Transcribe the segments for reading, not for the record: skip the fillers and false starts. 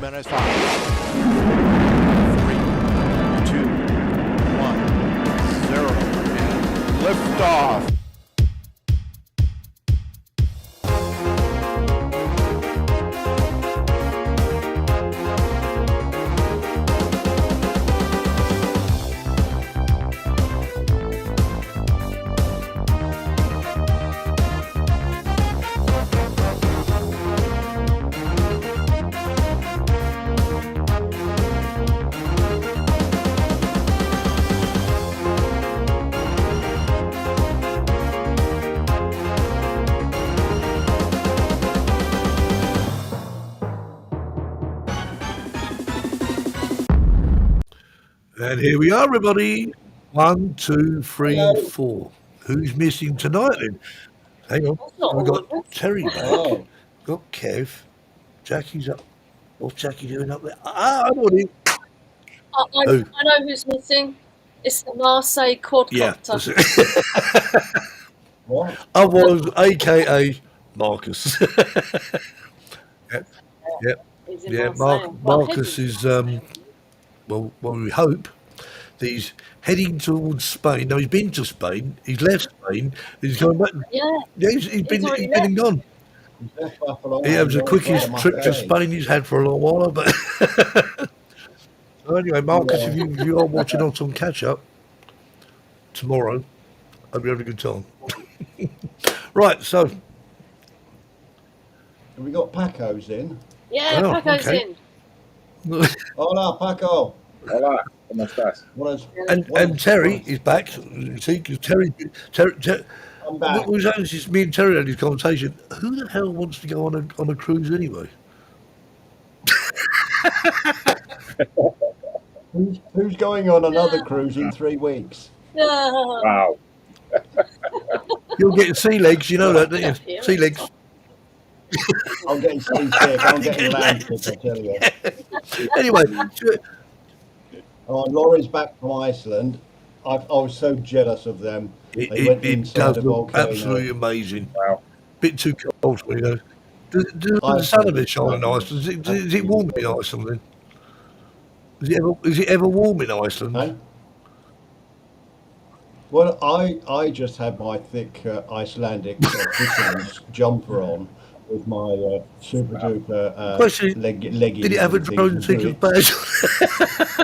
minus 5, 3, 2, 1, 0, and liftoff. And here we are, everybody. 1, 2, 3, Hello. 4. Who's missing tonight then? Hang on. We've got Terry back. Oh, Got Kev. Jackie's up. What's Jackie doing up there? I know what he. I know who's missing. It's the Marseille quadcopter. Yeah. That's it. what? I was, a.k.a. Marcus. He's in Yeah, Marseille. Marcus is, well, we hope that he's heading towards Spain. No, he's been to Spain. He's left Spain. He's going back. Yeah, He's been already and gone. He's left Buffalo. He was the and quickest gone trip to Marseille. Spain he's had for a long while. But so anyway, Marcus, if you are watching us on catch up tomorrow, hope you're having a good time. Right, so Have we got Paco's in? yeah, Oh, Paco's okay. in. Hola, Paco. Hola, ¿cómo estás? and Terry is back. See, because Terry, I'm back. we was having this, me and Terry had this conversation. Who the hell wants to go on a cruise anyway? Who's going on another cruise in 3 weeks? Wow. You're getting sea legs, you know that, don't you? Sea legs. I'm getting seasick. I'm getting land sick, I tell you. Anyway, Oh, Laurie's back from Iceland. I was so jealous of them. They went it inside does a look volcano. absolutely amazing. Wow. Bit too cold for me though. Does the sun a bit shine in Iceland? Is it warm in Iceland then? Is it ever warm in Iceland? Hey? Well, I just had my thick Icelandic fisherman's jumper on with my super duper Question, leggings. Did it have a and things drone and seeker's boots. badge?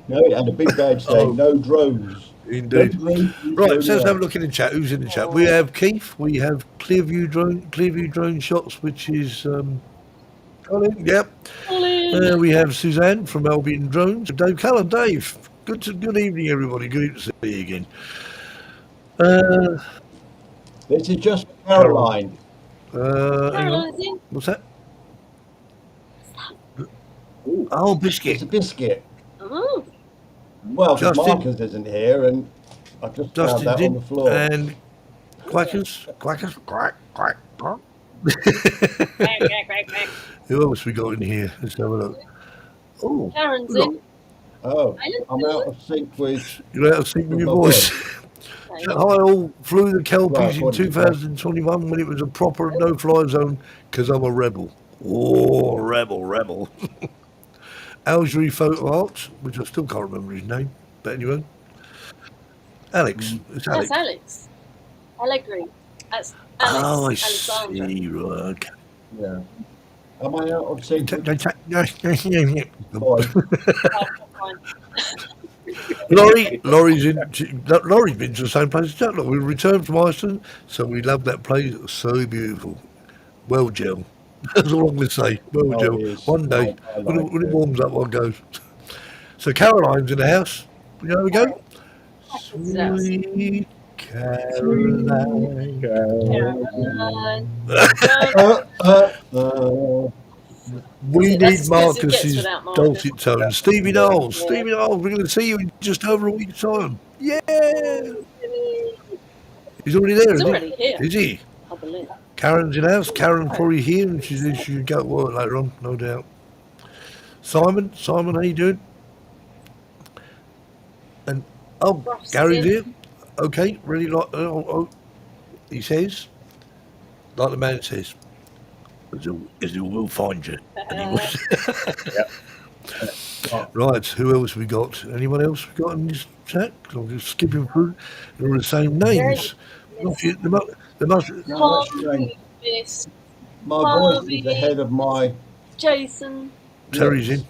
No, it had a big badge saying no drones. Indeed. No drones, Right, no so let's have a drones. look in the chat. Who's in the chat? We have Keith. We have Clearview drone shots, which is Colin. Yep. We have Suzanne from Albion Drones. Dave Cullen. Dave. Good evening, everybody. Good to see you again. This is just for Caroline. Hang on. Caroline's in. What's that? Oh, It's biscuit. a biscuit. Oh, Well, because Justin. Marcus isn't here, and I just found Dustin that on did. the floor. And quackers, quack, quack. quack, quack, quack, quack. Who else we got in here? Let's have a look. Oh, Karen's look. in. Oh, I'm out of sync with. You're out of sync with your voice. Hi all, flew the Kelpies in 2021 when it was a proper no-fly zone because I'm a rebel. Oh, rebel. Algerie Photo Arts, which I still can't remember his name, but anyway. Alex, it's Alex. That's Alex. Allegri. That's Alex. Oh, I Alexandra. see, right, okay. Yeah. Am I out of sync? with- Oh, fine. Laurie's been to the same place as Jack. Look, we returned from Iceland, so we love that place. It was so beautiful. Well, Jill. That's all I'm going to say. Well, Oh, Jill. it is. One day, I when like it warms up, I'll go. So Caroline's in the house. You know, we go. Sweet Caroline. Caroline. We That's need as good as it Marcus's gets without Marcus. dulcet tones. Stevie Knowles. Stevie Knowles, we're going to see you in just over a week's time. Yeah. He's already there, He's isn't already here, he? Is he? I believe. Karen's in house. Karen's probably here, and she'll go to work later on, no doubt. Simon, how you doing? And Ross Gary's in. here. Okay, really like. He says, like the man says. as he will find you. And he will. Yep. Right, who else we got? Anyone else we got in this chat? I'm just skipping through. They're all the same names. There must. No, that's strange. Miss My voice is ahead of my. Jason. Terry's Yes. in.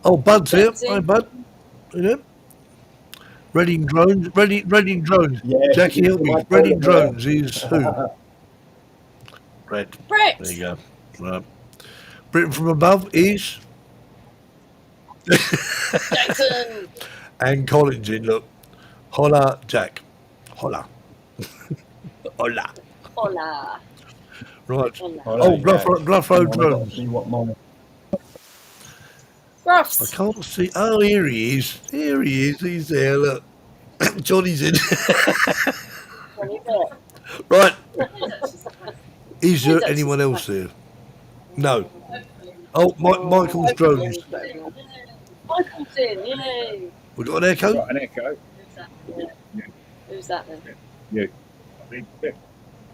Oh, Bud's here. Bud's in. Hi, Bud. You know? Reading drones. Reading drones. Yes, Jackie, help me. my Reading photograph. drones is who? Red. Brett. There you go. Right. Britain from above is. Jackson. And Collins in. Look. Holla, Jack. Holla. Holla. Hola. Right. Hola. Oh, Bluff Road drones. See what my. I Ruffs. can't see. Oh, here he is. Here he is. He's there. Look. Johnny's in. Right. Is there anyone else there? No. Oh, Michael's drones. Michael's in. Yay. We got an echo? Got an echo. Who's that then? You.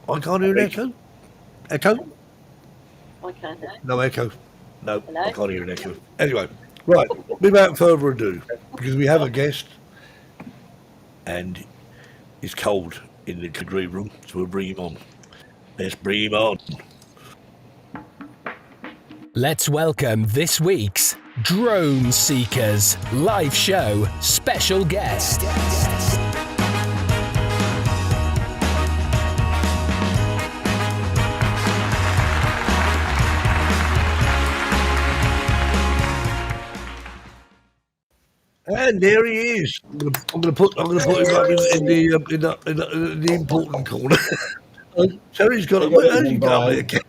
I can't hear an echo. Echo? I can't. No echo. No, Hello? I can't hear an echo. Anyway, right. Without further ado, because we have a guest and it's cold in the green room, so we'll bring him on. Let's bring him on. Let's welcome this week's Drone Seekers live show special guest. And there he is. I'm going to put him up in the important corner. Terry's got it. How's he got it again?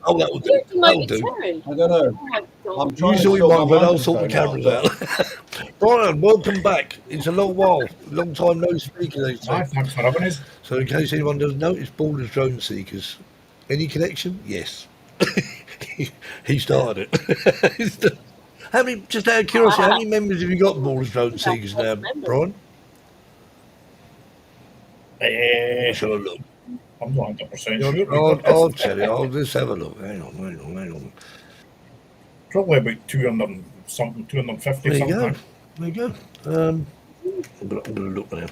Oh, that will do. That'll do. Terry. I don't know. Oh my God. I'm trying Usually to one, sort but my I'll sort the microphone cameras out. Brian, welcome back. It's a long while. Long time no speaker, they say. Hi, thanks for having us. So in case anyone doesn't know, it's Borders Drone Seekers. Any connection? Yes. He started it. How many, just out of curiosity, how many members have you got Borders Drone Seekers now, Brian? Shall I look? I'm not 100% sure. I'll tell you. I'll just have a look. Hang on. Probably about 200 and something, 250 There you something. go. There you go. I'm going to look now.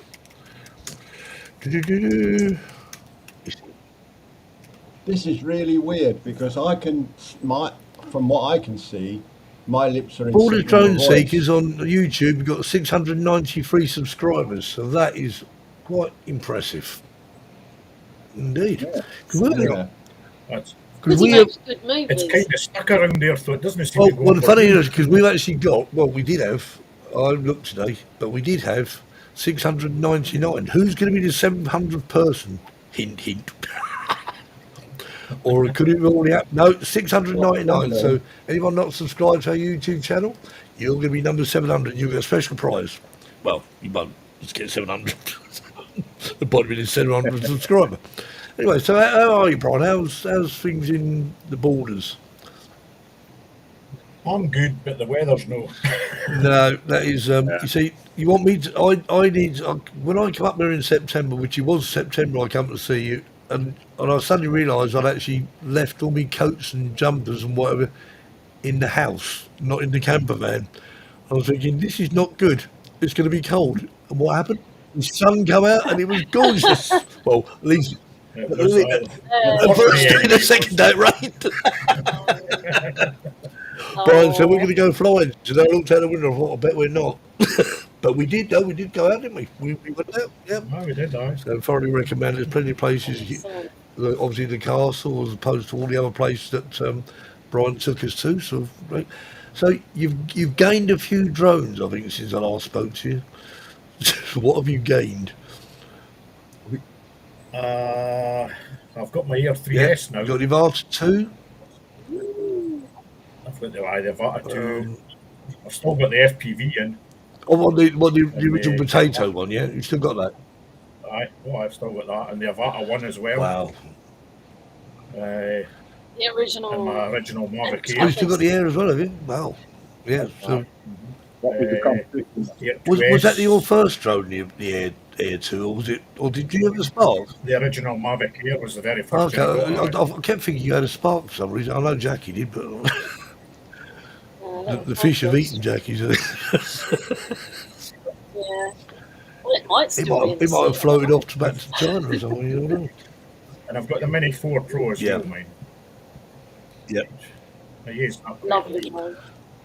Do-do-do-do. This is really weird because from what I can see, my lips are in Borders sync with Drone my voice. Seekers on YouTube have got 693 subscribers, so that is quite impressive. Indeed. Yeah. Yeah. That's, Because He we have, makes good movies. it's kind of stuck around there, so it doesn't seem to go well, the for funny you. is, because we've actually got, we did have, I looked today, but we did have 699. Who's going to be the 700th person? Hint, hint. Or could it already happen? No, 699. So anyone not subscribed to our YouTube channel, you're going to be number 700. You get a special prize. Well, you won't just get 700. The bottom is 700 subscriber. Anyway, so how are you, Brian? How's things in the Borders? I'm good, but the weather's no. No, that is. You see, you want me to? I need. When I come up there in September, which it was September, I come to see you, and I suddenly realised I'd actually left all my coats and jumpers and whatever in the house, not in the camper van. I was thinking, this is not good. It's going to be cold. And what happened? The sun come out, and it was gorgeous. Well, at least. It was, The first day, the second day it rained. Brian said we're going to go flying. So I looked out the window and thought, I bet we're not. But we did, though. We did go out, didn't we? We went out, yeah. No, we did, aye. So thoroughly recommend. There's plenty of places. Obviously, the castle, as opposed to all the other places that Brian took us to. So, right. So you've gained a few drones, I think, since I last spoke to you. What have you gained? I've got my Air 3S now. You got the Avata 2? I've got the Avata 2. I've still got the FPV in. Oh, the original potato one, yeah? You still got that? Aye, I've still got that. And the Avata 1 as well. Wow. The original. And my original Mavic Oh, Air. you still got the air as well, have you? Wow. Yeah. So What was the competition? was that your first drone, the air Air 2, or was it? Or did you have a Spark? The original Mavic Air was the very first Okay, thing I got. I kept thinking you had a Spark for some reason. I know Jackie did, but That the was fish have fabulous. eaten Jackie's. Yeah. Well, it might It still might, be in it the might have sea. floated off back to China or something. You don't know. And I've got the Mini 4 Pro as Yeah. well, mine. Yeah. I use that. Lovely one.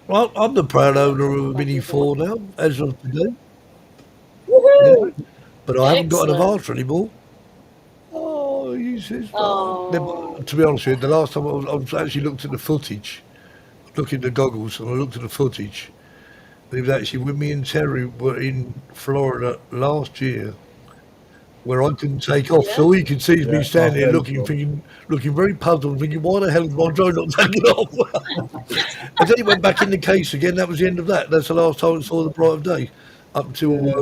Well, I'm the proud owner of a Mini 4 now, as of today. Woohoo! But I haven't got an Excellent. Avata anymore. Oh, he says. Oh. To be honest with you, the last time I was actually looked at the footage, looked at the goggles, and I looked at the footage. It was actually with me and Terry were in Florida last year, where I couldn't take off. So all you could see is me Yeah, standing there our looking, friends thinking, looking very puzzled, thinking, why the hell is my drone not taking off? And then it went back in the case again. That was the end of that. That's the last time I saw the bright of day. Up until Yeah.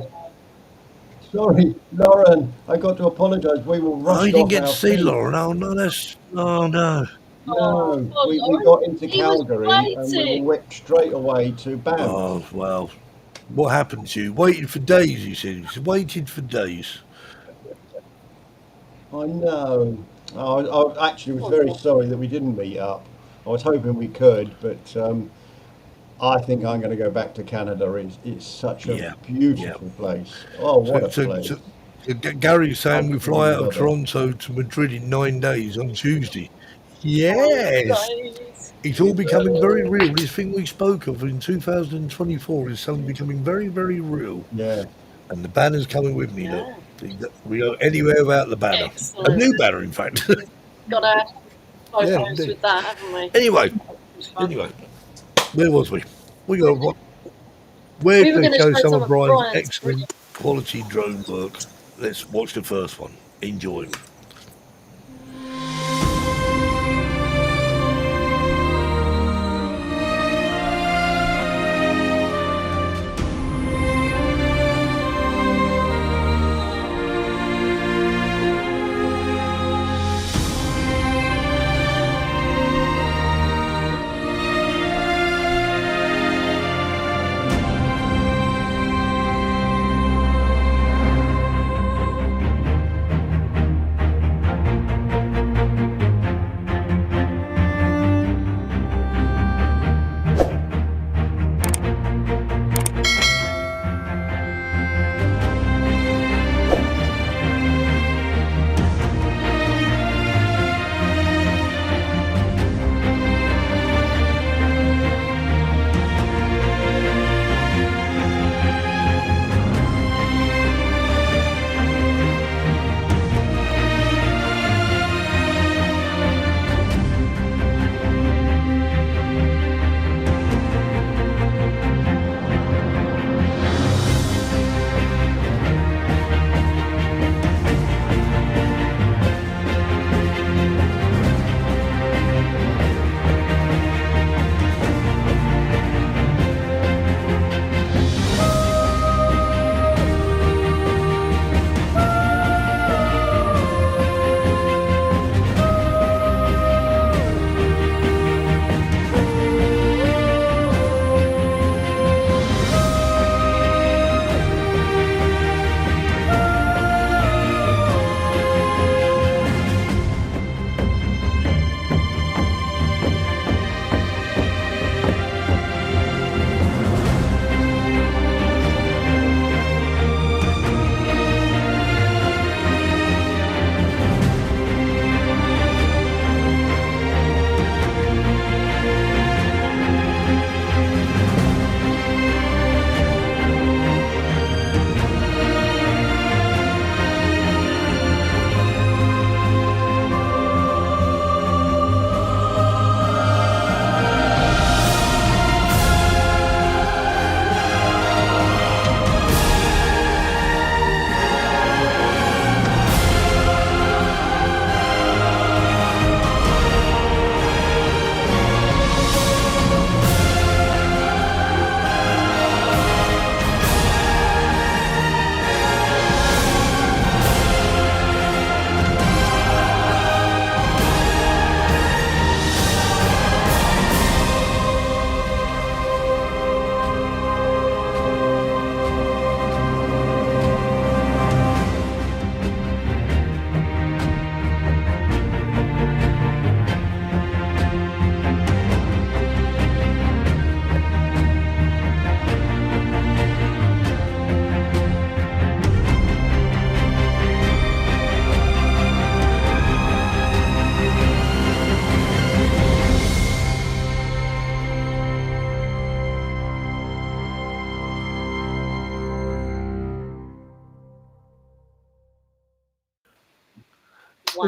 Sorry, Lauren, I got to apologise. We were rushed I didn't off get to our see feet. Lauren. Oh no, that's no. No, Oh, we Lauren, got into he was Calgary and we were waiting. whipped straight away to Banff. Oh well, what happened to you? Waited for days. He said. He said, waited for days. I know. I actually was very sorry that we didn't meet up. I was hoping we could, but I think I'm going to go back to Canada. It's such a Yeah, beautiful place. Oh, what a place. Gary's saying we fly out of Absolutely love Toronto to Madrid in 9 days on Tuesday. Oh, Yes, days. it's all becoming very real. This thing we spoke of in 2024 is suddenly becoming very, very real. Yeah. And the banner's coming with me. Yeah. Look. We go anywhere without the banner. Excellent. A new banner, in fact. Got our photos Yeah, indeed. with that, haven't we? Anyway, It was fun. where was we? We got where We were to gonna show show some some of of Brian's Brian's excellent quality drone work. Let's watch the first one. Enjoy.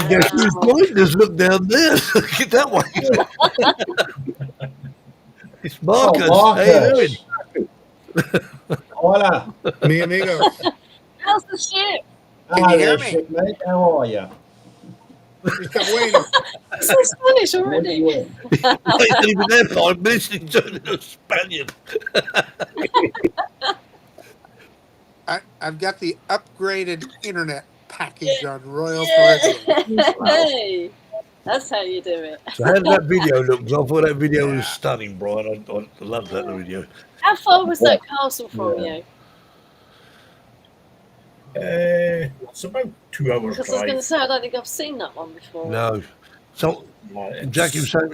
Guess who's pointing us? Look down there. Get that way. It's Marcus. Oh, How you doing? Marcus. Hola. Mi amigos. How's the ship? Can Hi you there, hear me? shipmate. How are you? Está bueno. It's in Spanish already. I ain't even there, but I'm listening to a Spaniard. I've got the upgraded internet package on Royal Caribbean. Hey, that's how you do it. So how did that video look? 'Cause I thought that video was stunning, Brian. I loved that video. How far was that castle from you? It's about 2 hours Because I was going to drive. say, I don't think I've seen that one before. No. So Jackie was saying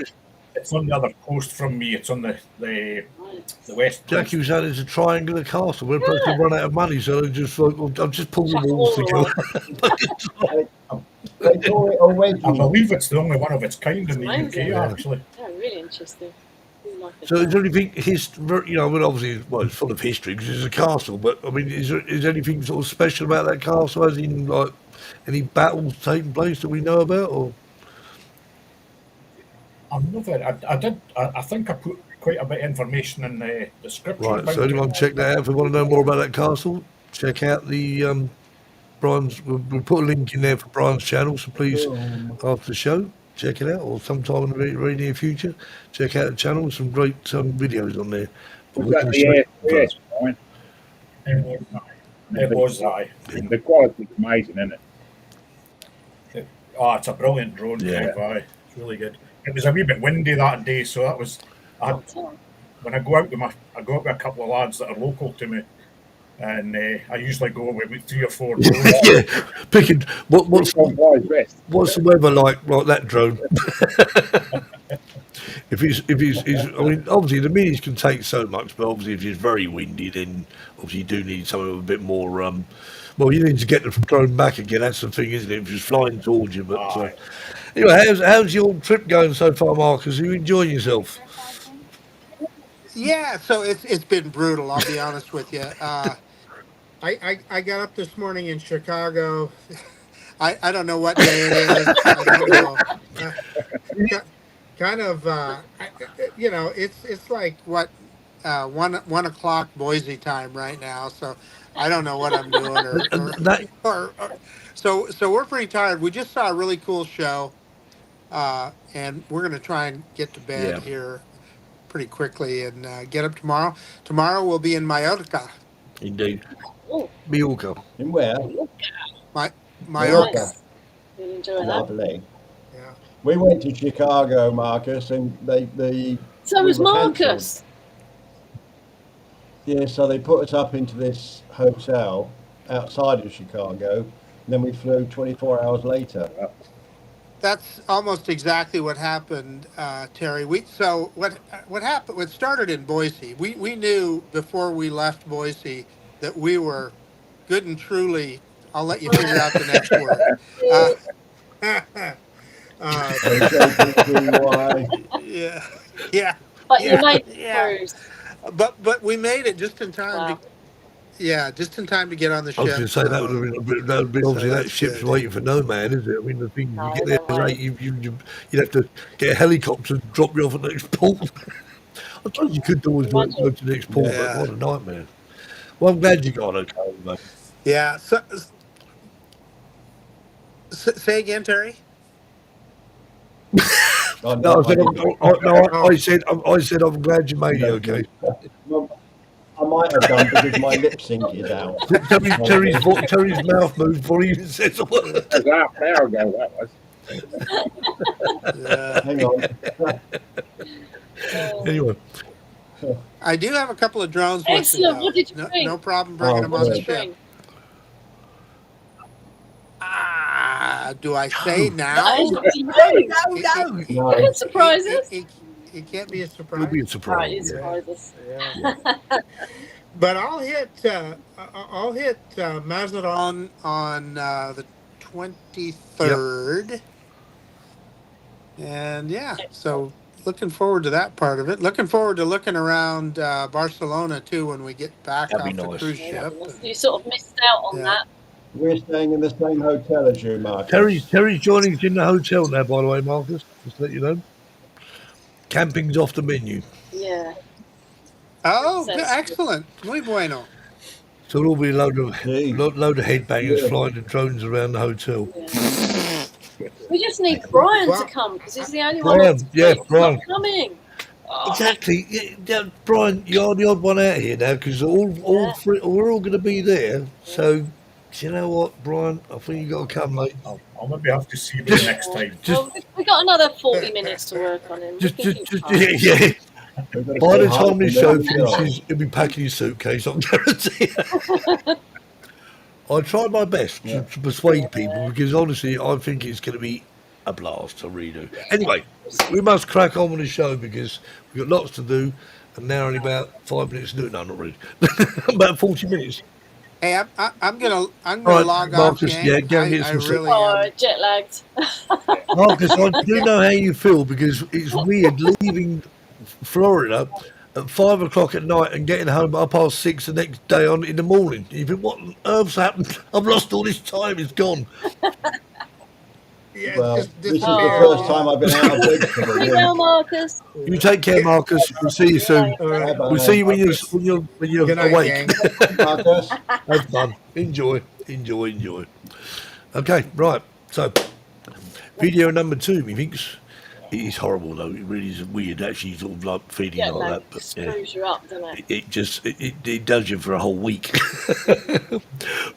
It's on the other coast from me. It's on the west coast. Jackie was saying it's a triangular castle. We're supposed to run out of money, so they just like, I'll just pull the Chuck walls all together. They call it a wedgie. I believe it's the only one of its kind in the Amazing. UK, actually. Yeah, really interesting. Really like it. So is there anything well, obviously, it's full of history because it's a castle. But I mean, is there anything sort of special about that castle? As in, like, any battles taking place that we know about? Or I think I put quite a bit of information in the description. right, about so anyone it. check that out if they want to know more about that castle. Check out the Brian's. We'll put a link in there for Brian's channel. So please, after the show, check it out, or sometime in the very near future, check out the channel. Some great videos on there. Was that the AFS point? It was aye. The quality's amazing, isn't it? Oh, it's a brilliant drone. Yeah. Aye. It's really good. It was a wee bit windy that day, so that was. When I go out with a couple of lads that are local to me, and I usually go with 3 or 4 drones. Yeah, picking what's Flies best. the weather like that drone? if he's, I mean, obviously the minis can take so much, but obviously if it's very windy, then obviously you do need something with a bit more. Well, you need to get the drone back again. That's the thing, isn't it? If it's flying towards you, but anyway, how's your trip going so far, Marcus? Are you enjoying yourself? Yeah, so it's been brutal. I'll be honest with you. I got up this morning in Chicago. I don't know what day it is. I don't know. Kind of, it's like what 1 o'clock Boise time right now. So I don't know what I'm doing. So we're pretty tired. We just saw a really cool show, and we're going to try and get to bed here pretty quickly and get up tomorrow. Tomorrow we'll be in Mallorca. Indeed. Mallorca. In where? Mallorca. Really enjoy that. Lovely. Yeah. We went to Chicago, Marcus, and So was we were cancelled. Marcus. Yeah, so they put us up into this hotel outside of Chicago, and then we flew 24 hours later. That's almost exactly what happened, Terry. What happened? What started in Boise? We knew before we left Boise that we were good and truly. I'll let you figure out the next word. Yeah. But you made the cruise. But we made it just in time. Wow. Just in time to get on the ship. I was going to say that would be obviously that ship's good. waiting for no man, is it? I mean, the thing No, you get there no way. late, you'd have to get a helicopter and drop you off at the next port. I thought you could always go to the next port, but what a nightmare. Well, I'm glad you got okay, mate. Yeah. So, say again, Terry. I said I'm glad you made it okay. Well, I might have done because my lip sync is out. Terry's mouth moved before he even says a word. That was half an hour ago, that was. Hang on. Anyway, I do have a couple of drones. Excellent. With What did you bring? No problem bringing them on What the did you ship. bring? Do I say now? No. No. Don't surprise us. It can't be a it'll surprise. be a Right, surprise. you Yeah. surprise us. Yeah. But I'll hit Mazatlan on the 23rd. And so looking forward to that part of it. Looking forward to looking around Barcelona too when we get back That'd off be the nice. cruise Yeah, ship. you sort of missed out on that. We're staying in the same hotel as you, Marcus. Terry's joining us in the hotel now, by the way, Marcus. Just to let you know. Camping's off the menu. Yeah. Oh, Says- excellent. Muy bueno. So there'll be a load of Gee. headbangers Yeah. flying the drones around the hotel. Yeah. We just need Brian to come because he's the only Brian, one that's yeah, Brian. not coming. Oh, Exactly. Yeah, Brian, you're the odd one out here now because we're all going to be there. So, do you know what, Brian? I think you got to come, mate. I'll maybe have to see you the next time. well, we got another 40 minutes to work on him. Yeah. We've got to By say the hi time to this them show as well. finishes, he'll be packing his suitcase. I'm guaranteeing. I tried my best to persuade people because honestly, I think it's going to be a blast to redo. Anyway, we must crack on with the show because we've got lots to do, and now only about 5 minutes to do it. No, not really. About 40 minutes. Hey, I'm gonna All right, log Marcus, off, gang. yeah, go and get I some sleep. really Oh, jet lagged. Marcus, I do know how you feel because it's weird leaving Florida at 5 o'clock at night and getting home at 6:30 the next day in the morning. You think, what on earth's happened? I've lost all this time. It's gone. Yeah, Well, just this is the disappeared. first time I've been out of bed for the Hey, week. now, Marcus. You take care, Marcus. We'll see you soon. All right. We'll see you when you're Good night, awake. gang. Marcus, Have fun. Enjoy. Okay, right. So, video number 2, methinks. It is horrible, though. It really is weird, actually, sort of like feeding Jet like lag that. But yeah, screws you up, doesn't it? it just it does you for a whole week.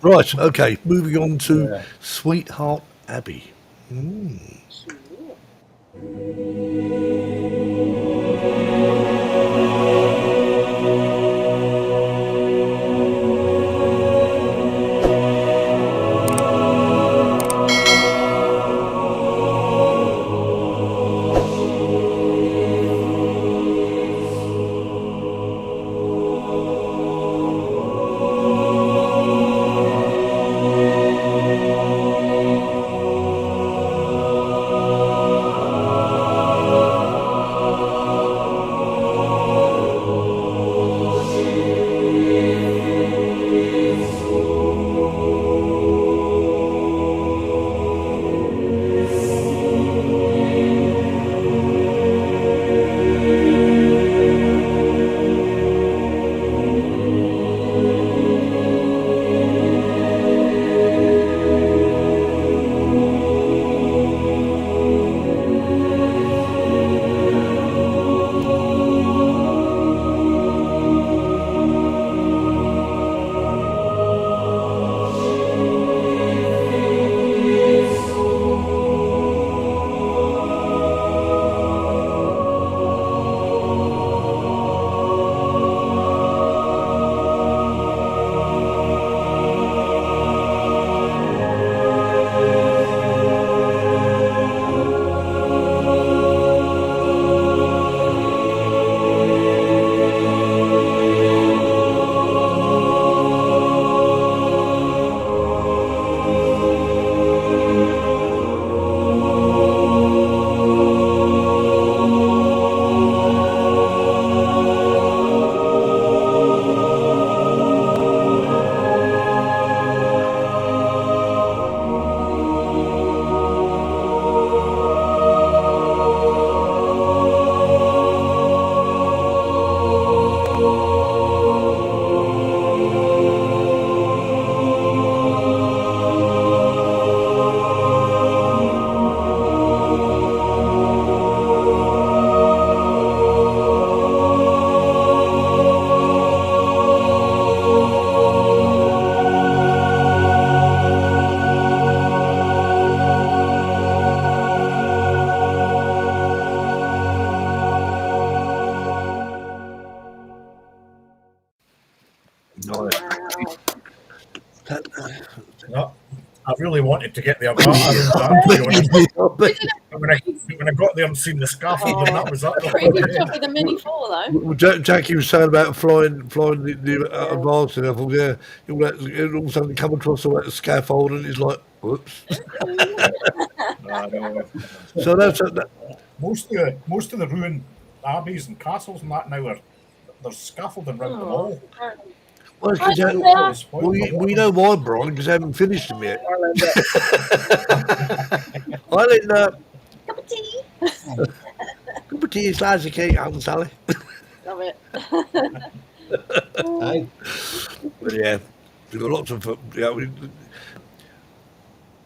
Right. Okay. Moving on to Yeah. Sweetheart Abbey. No, I really wanted to get there, but I didn't, to be honest. When I got there and seen the scaffolding, that was that. Pretty good job with the Mini 4, though. Well, Jackie was saying about flying the advanced and I thought, yeah, all of a sudden come across all that scaffold and it's like, whoops. So that's Most of the ruined abbeys and castles and that now there's scaffolding around them all. Well, it's I 'cause don't you- know. well, we know why, Brian, because I haven't finished them yet. Islander, Cup of tea. cup of tea, slice of cake, Aunt Sally. Love it. Hey, But yeah, we've got lots of.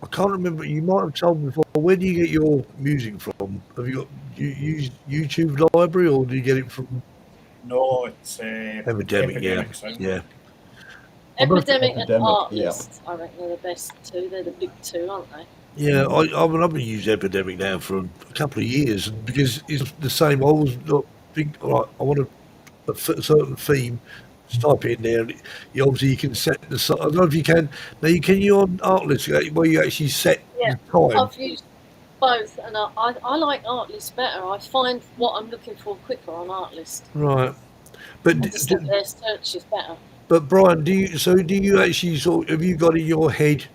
I can't remember. You might have told me before. Where do you get your music from? Have you got you use YouTube Library, or do you get it from No, it's Epidemic? Yeah, Sound. yeah. Epidemic and Epidemic, Artlist, I reckon, are the best two. They're the big two, aren't they? Yeah, I've been using Epidemic now for a couple of years because it's the same. I always think, like, I want a certain theme. Just type it in there, and you can set the. I don't know if you can. Now you on Artlist where you actually set Yeah. the time. I've used both, and I like Artlist better. I find what I'm looking for quicker on Artlist. Right, but I just think their search is better. But Brian, do you actually have you got in your head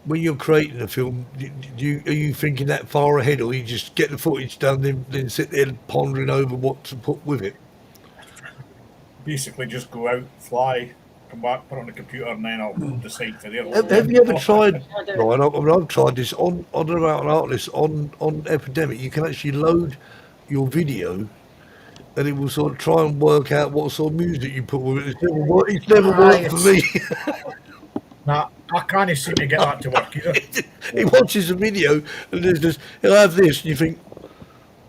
when you're creating a film? Are you thinking that far ahead, or you just get the footage done, then sit there pondering over what to put with it? Basically, just go out, fly, come back, put it on the computer, and then I'll decide for there. Have you ever tried, I do. Brian? I've tried this on about an Artlist on Epidemic. You can actually load your video, and it will sort of try and work out what sort of music you put with it. It's never worked for me. Nah, I can't seem to get that to work either. He watches a video, and there's this. He'll have this, and you think,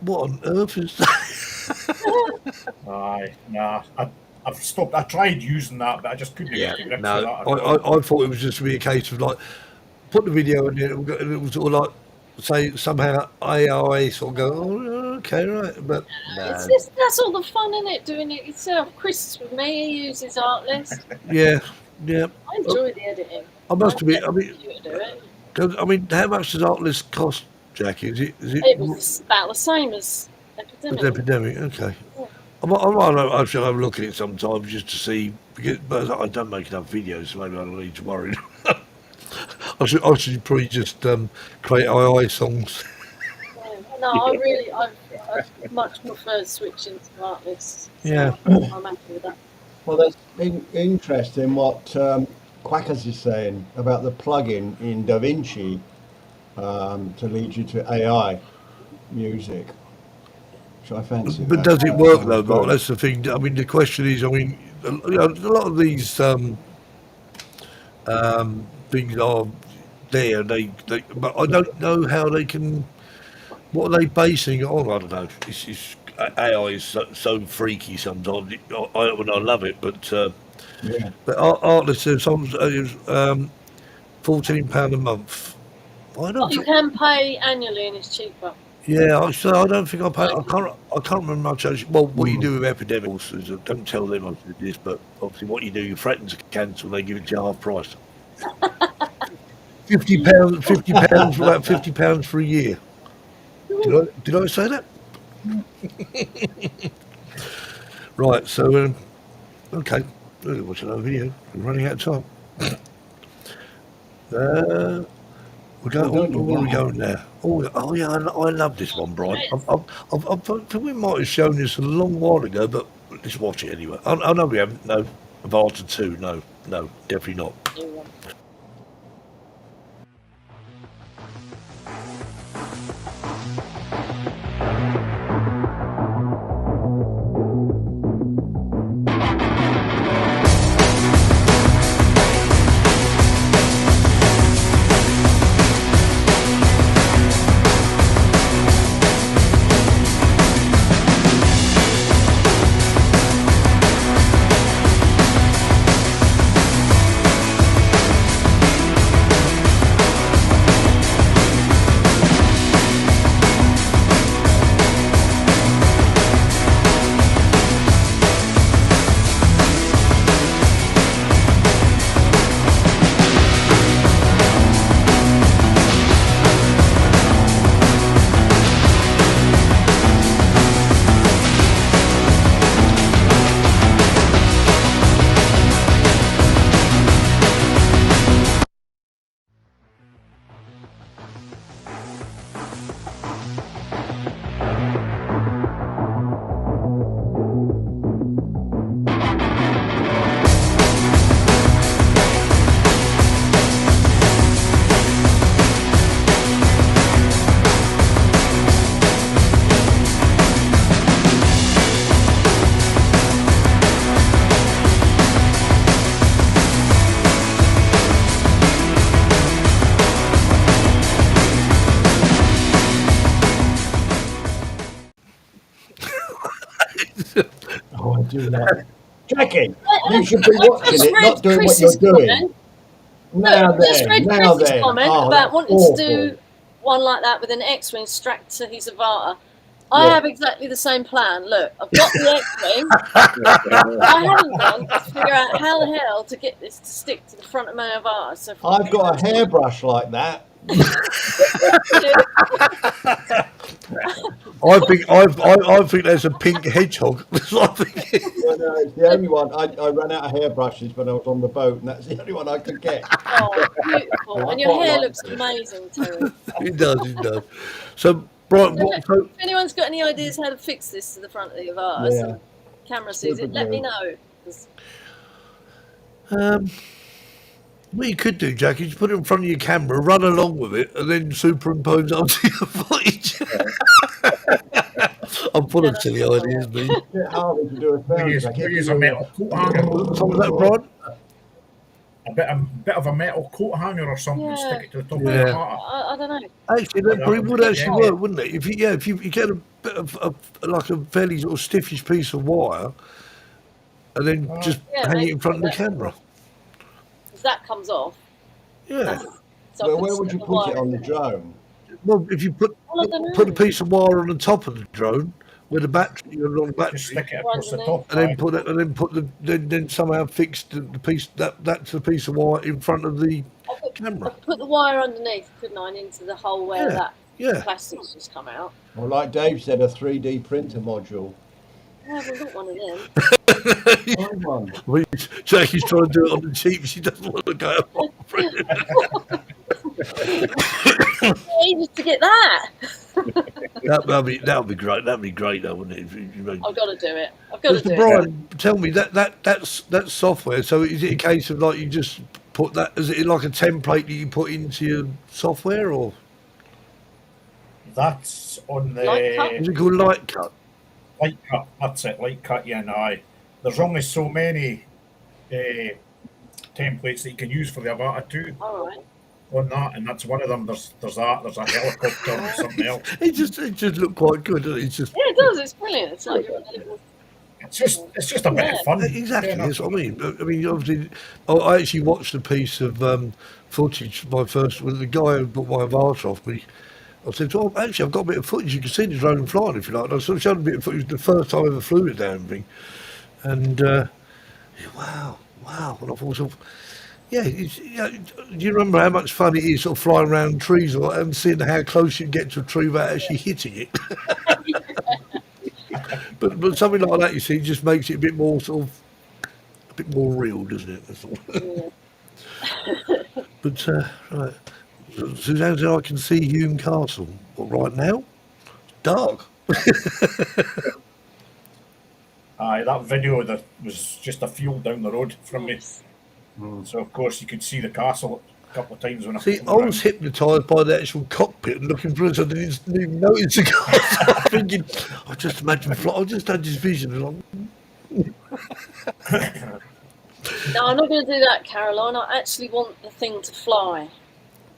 what on earth is that? Aye, nah. I've stopped. I tried using that, but I just couldn't get to grips with no. that. at all. I thought it was just to be a case of like put the video in there, and it was sort of like say somehow AI sort of go, oh, okay, right, but no. It's just, that's all the fun in it, doing it yourself. Chris is with me. He uses Artlist. Yeah. I enjoy the editing. I must admit, I mean, do it. 'cause, how much does Artlist cost, Jackie? Is It it was about the same as Epidemic. Epidemic? Okay. Yeah. I should have a look at it sometimes just to see, but I don't make enough videos, so maybe I don't need to worry. I should probably just create AI songs. Yeah. No, I much prefer switching to Artlist. Yeah. I'm happy with that. well, that's interesting what Quackers is saying about the plugin in DaVinci to lead you to AI music, which I fancy. But does it work though, Mark? That's the thing. I mean, the question is, a lot of these things are there. But I don't know how they can. What are they basing it on? I don't know. AI is so freaky sometimes. I love it, but Yeah. but Artlist says £14 a month. I don't. You can pay annually and it's cheaper. Yeah, I don't think I pay. I can't remember much. Well, what you do with epidemics is don't tell them I did this, but obviously what you do, you threaten to cancel, they give it to you half price. £50, £50 for about £50 for a year. Did I say that? Right. So okay, watch another video. I'm running out of time. Where are we going now? Oh yeah, I love this one, Brian. I think we might have shown this a long while ago, but let's watch it anyway. I know we haven't. No, Avatar 2. No, definitely not. Oh, I do like it. Jackie, I- you should be I watching just it, read not doing what Chris's you're doing. comment. Now Look, just then, read now Chris's then. comment Oh, about that's wanting awful. to do one like that with an X-wing strapped to his avatar. I Yeah. have exactly the same plan. Look, I've got the X-wing. What I haven't done is figure out how the hell to get this to stick to the front of my avatar. So I've got a hairbrush like that. I think there's a pink hedgehog. I think Well, no, it's the only one. I ran out of hairbrushes when I was on the boat, and that's the only one I could get. Oh, beautiful. I And your quite hair like looks it. amazing, Terry. it does. It does. So, Brian, So what? So, if anyone's got any ideas how to fix this to the front of the avatar, Yeah. so camera sees it, let me know. 'Cause what you could do, Jack, is put it in front of your camera, run along with it, and then superimpose it onto your footage. I'm full of silly ideas, me. It's a bit harder to do a We use, soundtrack. we use a metal coat hanger, Some of that, Brian? a bit of a metal coat hanger or something, and Yeah. stick it to the top Yeah. of the hat. I don't know. Actually, that probably would actually Yeah. work, wouldn't it? If you get a bit of like a fairly sort of stiffish piece of wire, and then just Yeah, hang it maybe in front of the put that- camera. Because that comes off. Yeah. So I Well, can where would you stick the put it wire on the in. drone? Well, if you put Well, I don't put a know. piece of wire on the top of the drone with a battery, a long Just battery, stick it across the top. and then put it, and then put then somehow fix the piece that's the piece of wire in front of the I could camera. put the wire underneath, couldn't I, and into the hole where Yeah, that yeah. plastic's just come out. Well, like Dave said, a 3D printer module. I haven't got one of them. Find one. Well, Jackie's trying to do it on the cheap. She doesn't want to go. Ages to get that. That'd be great. That'd be great, though, wouldn't it? If you I've got to do it. I've got to do Mr. it. Brian, tell me that's software. So is it a case of like you just put that? Is it like a template that you put into your software, or That's on the Light cut? is it called Light Cut? light cut. That's it, light cut. Yeah, no. There's only so many templates that you can use for the avatar too All right. on that, and that's one of them. There's that. There's a helicopter and something else. It just looked quite good. Doesn't it? It's just Yeah, it does. It's brilliant. It's like you're in a little. It's just a bit of fun. exactly. Yeah, That's what I mean. I mean, obviously, I actually watched a piece of footage. My first, with the guy who bought my avatar off me. I said, "Oh, actually, I've got a bit of footage. You can see the drone flying if you like." And I sort of showed him a bit of footage. The first time I ever flew it down, thing, and wow. And I thought, yeah. Do you remember how much fun it is, sort of flying around trees and seeing how close you get to a tree without actually hitting it? But something like that, you see, just makes it a bit more a bit more real, doesn't it? That's all. Yeah. But right, Suzanne said I can see Hume Castle. What, right now? Dark. Aye, that video that was just a field down the road from me. So of course you could see the castle a couple of times when I See, flew I around. was hypnotised by the actual cockpit and looking through it, so I didn't even notice the castle. I'm thinking, I just imagine I just had this vision, and No, I'm not going to do that, Caroline. I actually want the thing to fly.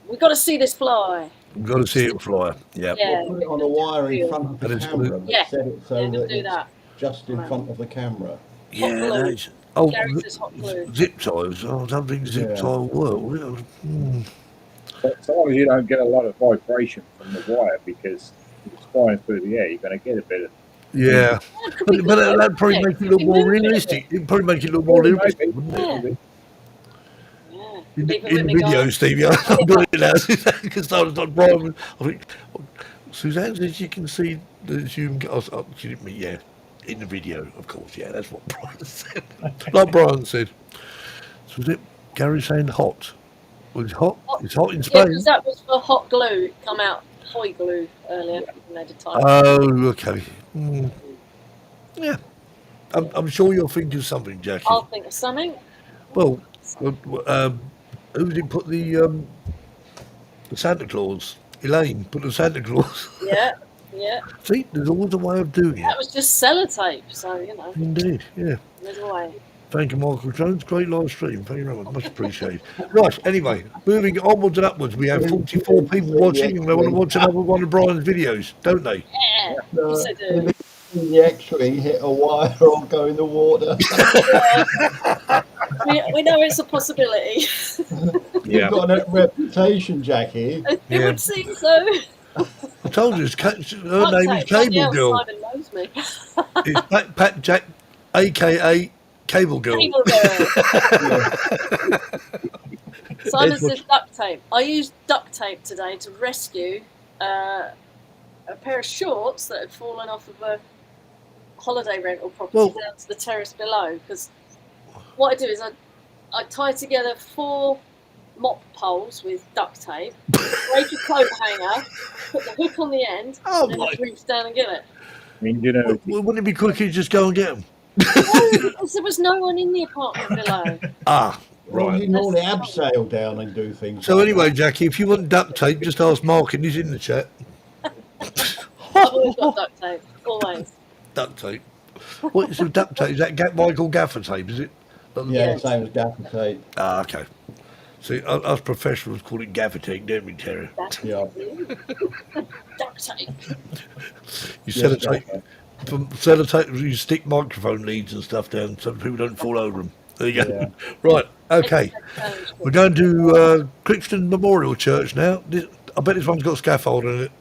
We've got to see this fly. I've got to see it fly. Yeah. Yeah. Put it on a wire in front of the And it's camera, gonna- but Yeah. set it so Yeah, we'll that do it's that. just in front of the camera. Yeah, glue. that's, oh, Gary says hot glue. zip ties. Oh, I don't think zip Yeah. tie will work. Will it? But so long as you don't get a lot of vibration from the wire, because if it's flying through the air, you're going to get a bit of. Yeah, Yeah, it could be but good, that'd probably wouldn't make it Could look be more moving it. realistic. It'd probably make it look more Maybe. realistic, wouldn't it? Yeah. In the, Leave it in with the me, video, guys. Stevie, I'm doing it now because I was like, Brian, I think Suzanne says you can see the Zoom. She didn't mean, yeah, in the video, of course, yeah, that's what Brian said. Like Brian said. So was it Gary saying hot? Well, it's hot. It's hot in Yeah, Spain. because that was for hot glue. It come out hoi glue earlier. And they did type. Oh, okay. Yeah, I'm sure you'll think of something, Jackie. I'll think of something. Well, who did put the Santa Claus? Elaine put the Santa Claus. Yeah, yeah. See, there's always a way of doing That it. was just sellotape, so you know, Indeed, yeah. there's a way. Thank you, Michael Jones. Great live stream. Thank you very much. Much appreciated. Right, anyway, moving onwards and upwards, we have 44 people watching and they want to watch another one of Brian's videos, don't they? Yeah, No, yes I do. in the X-ray hit a wire or go in the water. We know it's a possibility. You've got a reputation, Jackie. It Yeah. would seem so. I told you, her Duct name is tape, bloody Cable hell, Girl. Simon knows me. It's Pat Jack, a.k.a. Cable Girl. Cable girl. Yeah. Simon It's what- says duct tape. I used duct tape today to rescue a pair of shorts that had fallen off of a holiday rental property Well- down to the terrace below. Because what I do is I tie together 4 mop poles with duct tape, break a coat hanger, put the hook on the end, Oh and then my! I reach down and get it. I mean, you know, Well, wouldn't it be quicker to just go and get them? No, because there was no one in the apartment below. Ah, Well, right. you normally abseil down and do things. So like anyway, that. Jackie, if you want duct tape, just ask Mark, and he's in the chat. I've always got duct tape, always. Duct tape. What is duct tape? Is that what I call gaffer tape? Is it? Yeah, same as gaffer tape. Ah, okay. See, us professionals call it gaffer tape, don't we, Terry? Yeah. Duct tape. You Yes, sellotape, sellotape, you stick microphone leads and stuff down so people don't fall over them. There you go. Yeah. Right, okay. We're going to Crixton Memorial Church now. I bet this one's got scaffold in it.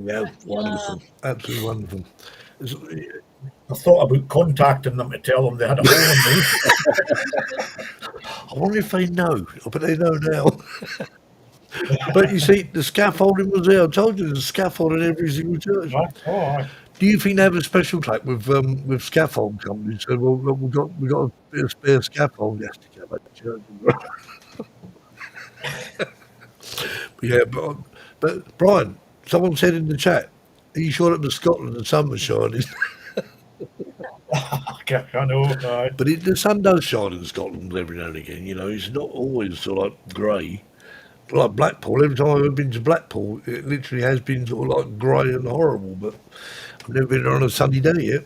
Yeah, wonderful. Absolutely wonderful. I thought about contacting them to tell them they had a hole in the roof. I wonder if they know. I bet they know now. But you see, the scaffolding was there. I told you there's a scaffolding in every single church. Aye. Do you think they have a special track with scaffold companies? So we've got a bit of spare scaffold. Yes, to get back to church. Yeah, but Brian, someone said in the chat, are you sure it was Scotland the sun was shining? I know. Aye. But the sun does shine in Scotland every now and again. You know, it's not always sort of like grey. Like Blackpool, every time I've been to Blackpool, it literally has been sort of like grey and horrible. But I've never been there on a sunny day yet.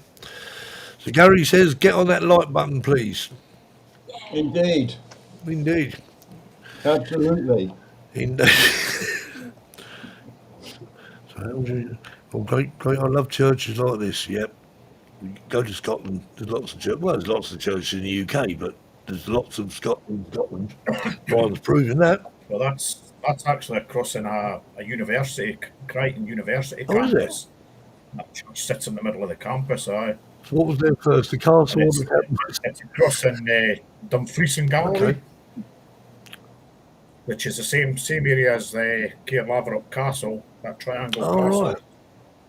So Gary says, get on that like button, please. Indeed. Indeed. Absolutely. Indeed. Well, great. I love churches like this. Yep. We go to Scotland. There's lots of churches. Well, there's lots of churches in the UK, but there's lots of Scotland. Brian's proving that. Well, that's actually across in a university, Crichton University Oh, is it? campus. That church sits in the middle of the campus. Aye. So what was there first, the castle or the campus? It's across in Dumfries and Galloway, Okay. which is the same area as the Caerlaverock Castle, that triangle Oh, castle, right.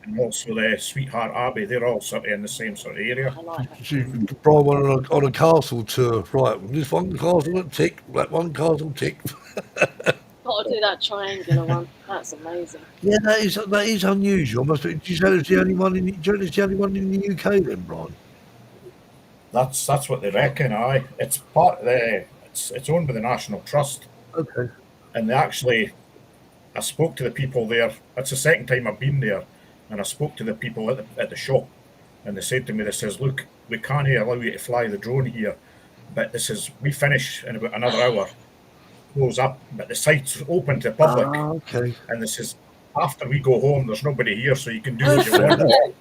and also the Sweetheart Abbey. They're all sort of in the same sort of area. I like that. So Brian went on a castle tour. Right, this one castle tick, that one castle tick. Got to do that triangular one. That's amazing. Yeah, that is unusual. Must be, did you say it's the only one in the UK then, Brian? That's what they reckon. Aye, it's part of it's owned by the National Trust, Okay. and they actually, I spoke to the people there. It's the second time I've been there, and I spoke to the people at the shop, and they said to me, they says, look, we can't allow you to fly the drone here, but we finish in about another hour, close up, but the site's open to the public, Okay. and this is after we go home, there's nobody here, so you can do what you want.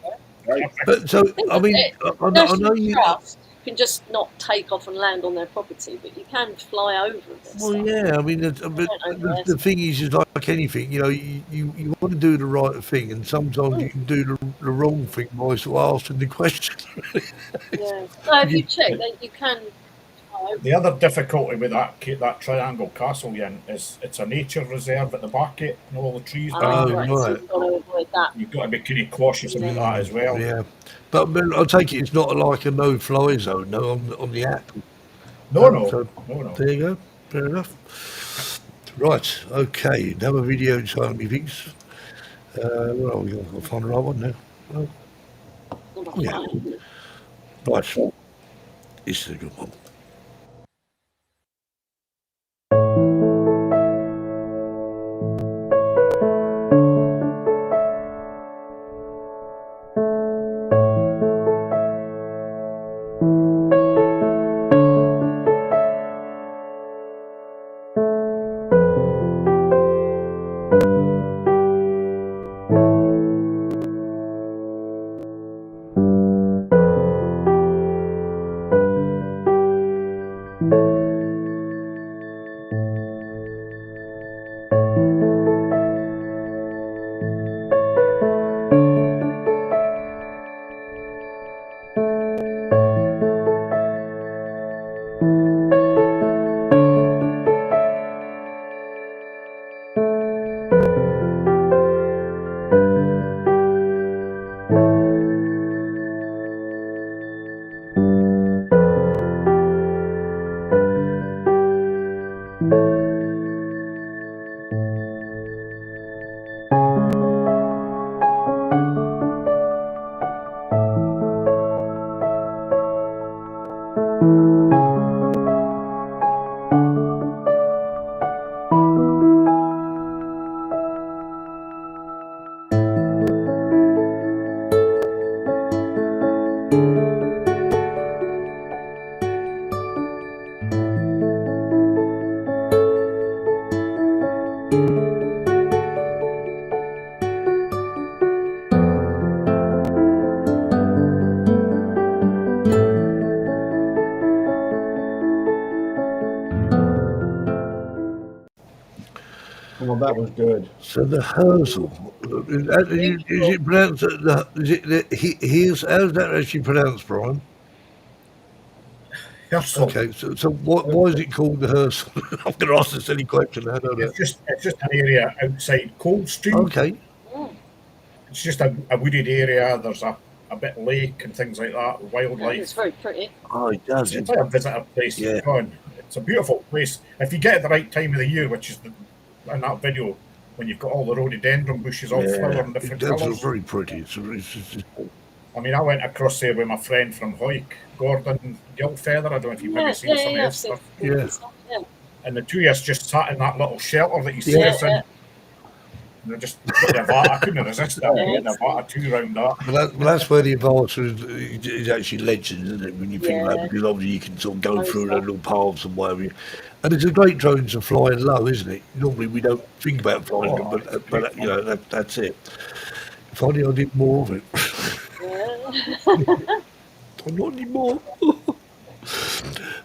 But so I mean, I know you. Trust can just not take off and land on their property, but you can fly over this. Well, yeah. I mean, the thing is like anything. You know, you want to do the right thing, and sometimes you can do the wrong thing by sort of asking the question. Yeah. So if you check, then you can. The other difficulty with that triangle castle, Ian, is it's a nature reserve at the back of it, and all the trees behind it. right. So you've got to avoid that. You've got to be kind of cautious about that as well. Yeah, but I take it it's not like a no-fly zone, no, on the app. No. So, there you go. Fair enough. Right. Okay. Another video time, methinks. Where are we? I'll find the right one now. Oh, yeah. Right. This is a good one. that was good. So the Herzl, is it pronounced? Here's how's that actually pronounced, Brian? Herzl. Okay, so why is it called the Herzl? I'm going to ask a silly question. I know that. It's just an area outside Coldstream. Okay, It's just a wooded area. There's a bit of lake and things like that, It's wildlife. very pretty. oh, it does. It's like a visitor place. Yeah. It's a beautiful place. If you get it the right time of the year, which is in that video, when you've got all the rhododendron bushes all flowering It different does look colours. very pretty. It's I mean, I went across there with my friend from Hoyk, Gordon Gilfeather. I don't know if you've maybe seen some of his I've seen stuff. Yeah. stuff, yeah. And the two of us just sat in that little shelter that you see Yeah. us in. And they just got the Avata. I couldn't resist that. Getting the Avata 2 round that. Well, that's where the Avata is actually legend, isn't it? When you think about it, because obviously you can sort of go through those little paths and whatever. And it's a great drone to flying low, isn't it? Normally we don't think about flying them, but you know that's it. If only I did more of it. Not anymore.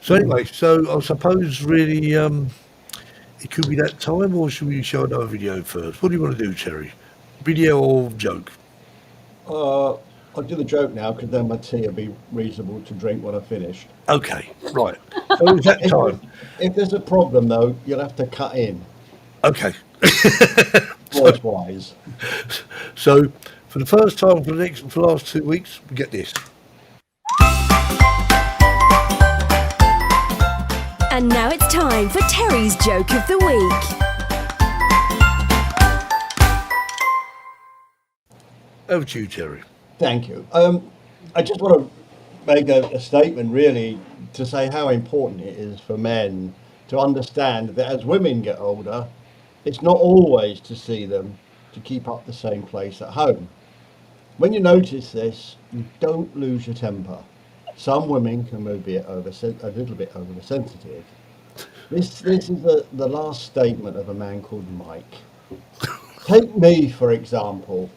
So anyway, so I suppose really it could be that time, or should we show another video first? What do you want to do, Terry? Video or joke? I'll do the joke now because then my tea will be reasonable to drink when I finish. Okay, right. So it's that time. If there's a problem though, you'll have to cut in. Okay. Voice wise. So for the first time for the last 2 weeks, we get this. And now it's time for Terry's Joke of the Week. Over to you, Terry. Thank you. I just want to make a statement really to say how important it is for men to understand that as women get older, it's not always to see them to keep up the same place at home. When you notice this, you don't lose your temper. Some women can be a little bit oversensitive. This is the last statement of a man called Mike. Take me, for example.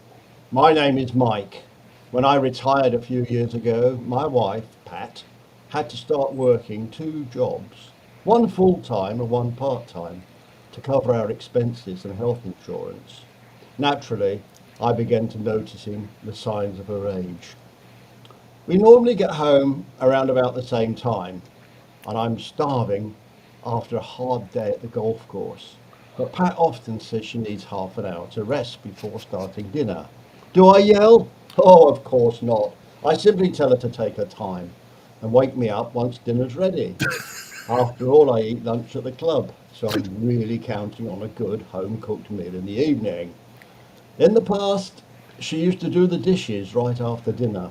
My name is Mike. When I retired a few years ago, my wife, Pat, had to start working 2 jobs, one full-time and one part-time, to cover our expenses and health insurance. Naturally, I began to noticing the signs of her age. We normally get home around about the same time, and I'm starving after a hard day at the golf course. But Pat often says she needs half an hour to rest before starting dinner. Do I yell? Oh, of course not. I simply tell her to take her time and wake me up once dinner's ready. After all, I eat lunch at the club, so I'm really counting on a good home-cooked meal in the evening. In the past, she used to do the dishes right after dinner.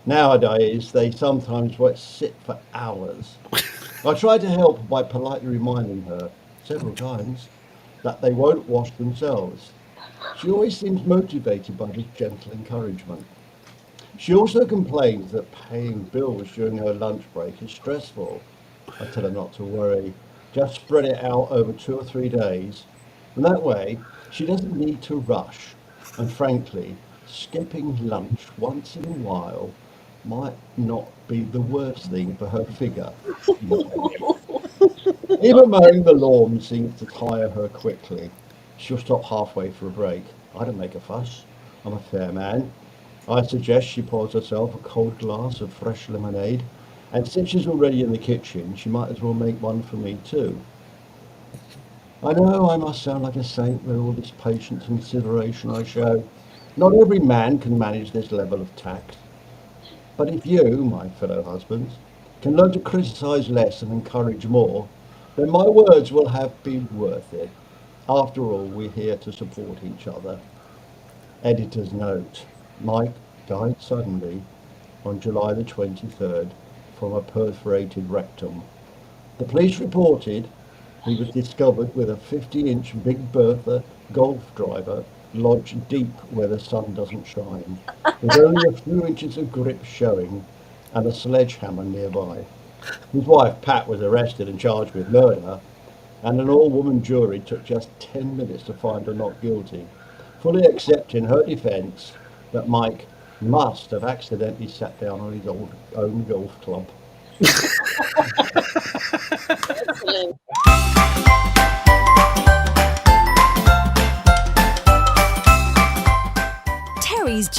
Nowadays, they sometimes sit for hours. I try to help by politely reminding her several times that they won't wash themselves. She always seems motivated by this gentle encouragement. She also complains that paying bills during her lunch break is stressful. I tell her not to worry, just spread it out over 2 or 3 days, and that way she doesn't need to rush. And frankly, skipping lunch once in a while might not be the worst thing for her figure. Even mowing the lawn seems to tire her quickly. She'll stop halfway for a break. I don't make a fuss. I'm a fair man. I suggest she pours herself a cold glass of fresh lemonade, and since she's already in the kitchen, she might as well make one for me too. I know I must sound like a saint with all this patience and consideration I show. Not every man can manage this level of tact. But if you, my fellow husbands, can learn to criticise less and encourage more, then my words will have been worth it. After all, we're here to support each other. Editor's note. Mike died suddenly on July the 23rd from a perforated rectum. The police reported he was discovered with a 50-inch Big Bertha Golf driver lodged deep where the sun doesn't shine, with only a few inches of grip showing and a sledgehammer nearby. His wife, Pat, was arrested and charged with murder, and an all-woman jury took just 10 minutes to find her not guilty, fully accepting her defence that Mike must have accidentally sat down on his own golf club. Excellent.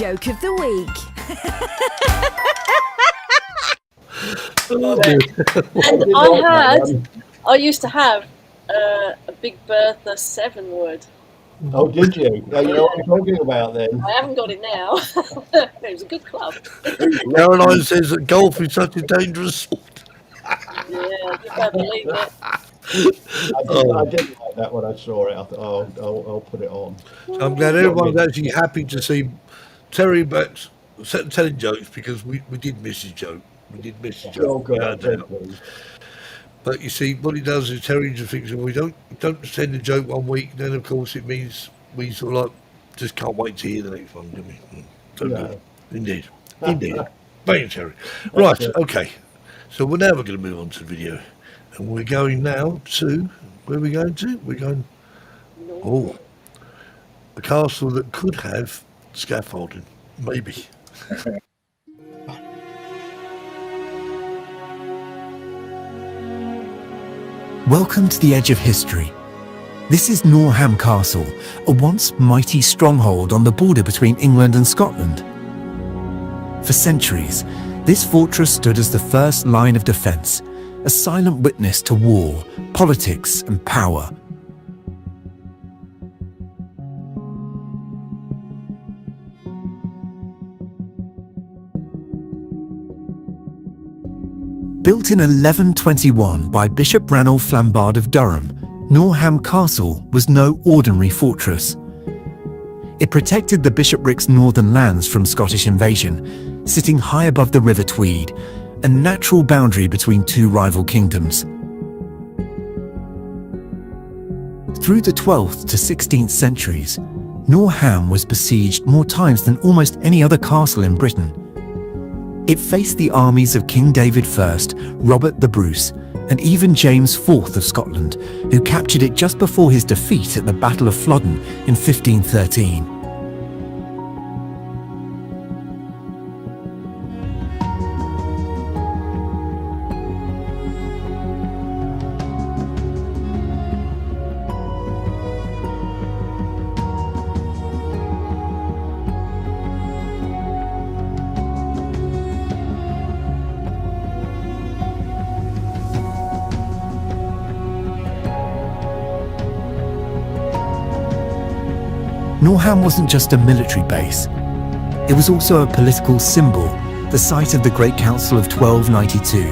joke of the week. Oh, dear. And I used to have a Big Bertha 7-wood. Oh, did you? Yeah, you know what I'm talking about then. I haven't got it now. It was a good club. Caroline says that golf is such a dangerous sport. Yeah, you better believe it. I didn't like that when I saw it. I thought, oh, I'll put it on. I'm glad everyone's actually happy to see Terry back telling jokes, because we did miss his joke. We did miss his Oh, joke. God, Yeah, I did, please. but you see, what he does is Terry just thinks, well, we don't send a joke one week, then of course it means we sort of like just can't wait to hear the next one, do we? So No. good. Indeed. Thank you, Terry. Right, okay. So we're going to move on to the video. And we're going now to, where are we going to? We're going, a castle that could have scaffolding, maybe. Welcome to the edge of history. This is Norham Castle, a once mighty stronghold on the border between England and Scotland. For centuries, this fortress stood as the first line of defence, a silent witness to war, politics and power. Built in 1121 by Bishop Ranulph Flambard of Durham, Norham Castle was no ordinary fortress. It protected the bishopric's northern lands from Scottish invasion, sitting high above the River Tweed, a natural boundary between two rival kingdoms. Through the 12th to 16th centuries, Norham was besieged more times than almost any other castle in Britain. It faced the armies of King David I, Robert the Bruce, and even James IV of Scotland, who captured it just before his defeat at the Battle of Flodden in 1513. Norham wasn't just a military base. It was also a political symbol, the site of the Great Council of 1292,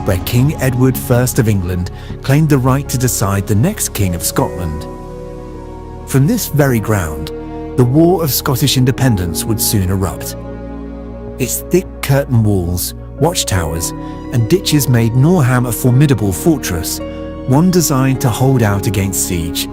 where King Edward I of England claimed the right to decide the next King of Scotland. From this very ground, the War of Scottish Independence would soon erupt. Its thick curtain walls, watchtowers, and ditches made Norham a formidable fortress, one designed to hold out against siege.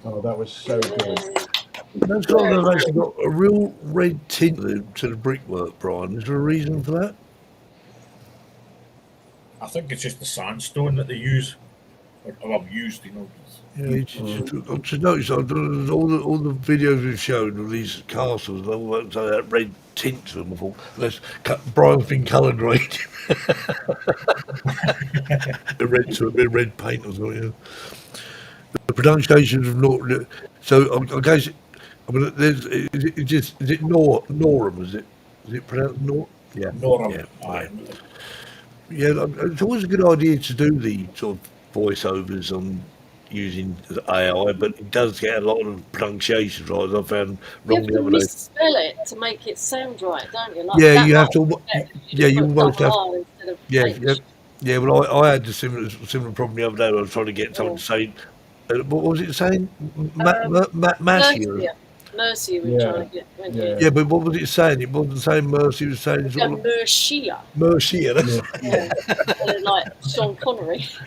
Oh, that was so good. Those guys have actually got a real red tint to the brickwork, Brian. Is there a reason for that? I think it's just the sandstone that they use. or abused, you know. Yeah, I just noticed all the videos we've shown of these castles, and all that red tint to them. I thought, Brian's been colour graded. The red paint or something. Yeah. The pronunciations of Northam. So I guess, I mean, is it Norham? Is it pronounced Nor? Yeah, Norham. Yeah, Aye. yeah. It's always a good idea to do the sort of voiceovers on using AI, but it does get a lot of pronunciations right. As I found You wrong have the to other day. misspell it to make it sound right, don't you? Like, Yeah, that you have might to. be better if Yeah, just you put almost have. double R instead of Yeah, H. yeah. Well, I had the similar problem the other day. When I was trying to get someone to say, what was it saying? Mercy. Mercy we're Yeah, trying to get. weren't you? yeah. Yeah, but what was it saying? It wasn't saying Mercy. It was saying sort of Mercia. Mercy. That's Yeah. Like Sean Connery. he's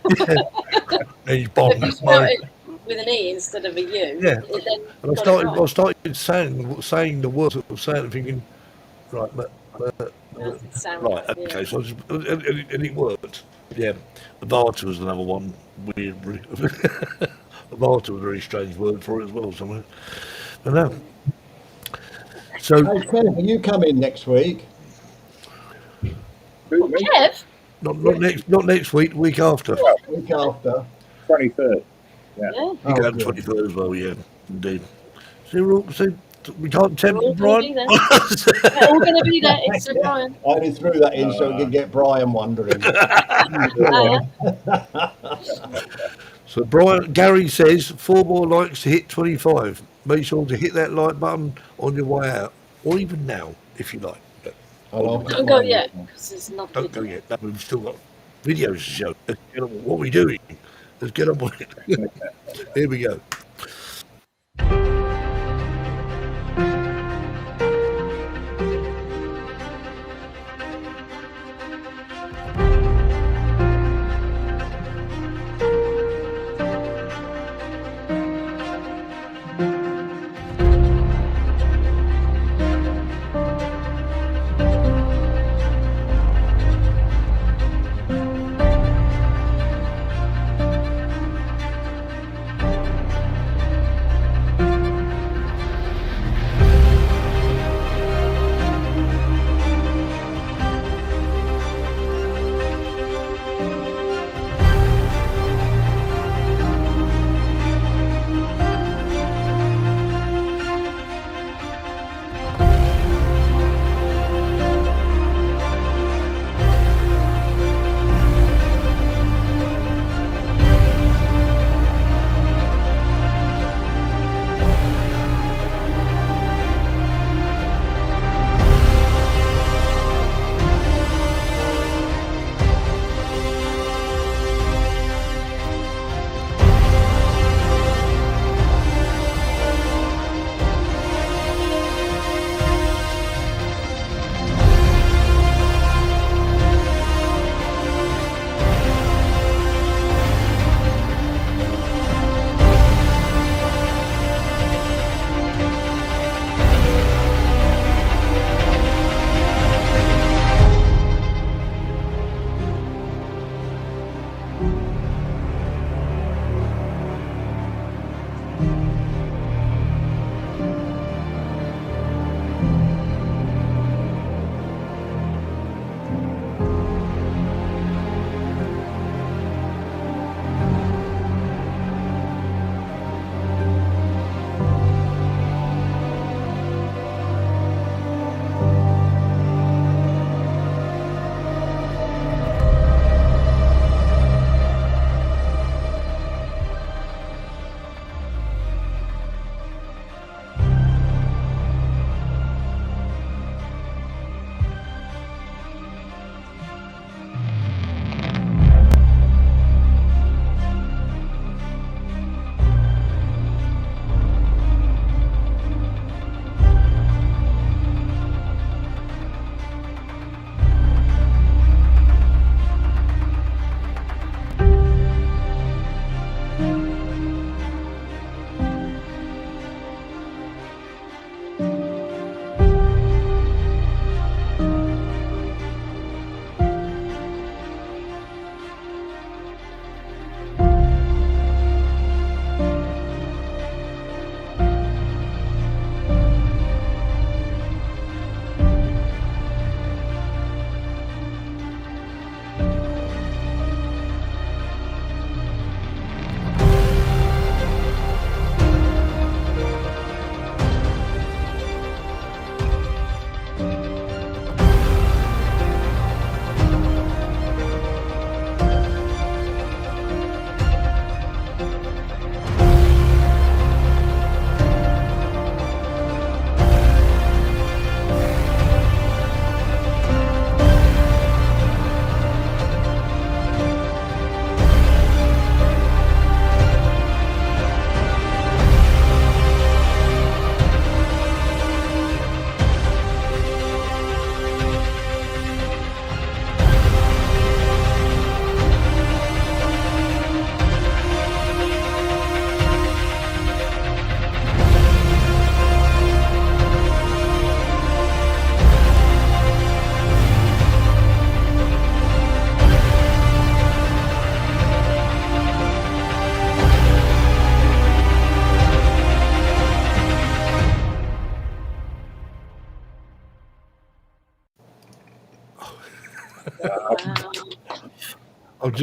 If Bond. you spell it with an E instead of a U, Yeah. it then And got it right. I started saying the words that I was saying, thinking, right, Does it sound right, right? okay, Yeah. so and it worked. Yeah, Avata was another one. Weird. Avata was a very strange word for it as well. Somewhere. But no. So Hey, Kev, are you coming next week? Who, me? Kev? not next week. The week after. Week after? 23rd. Yeah. You Oh, go on good. 23rd as well. Yeah, indeed. So we can't We're tempt all Brian. going to be there. We're all going to be there. It's Sir Brian. I only threw that in so we could get Brian wondering. So Gary says 4 more likes to hit 25. Make sure to hit that like button on your way out, or even now if you like. But Don't go yet, because there's not don't go yet. We've still got videos to show. Let's get on with what we're doing. Let's get on with it. Here we go.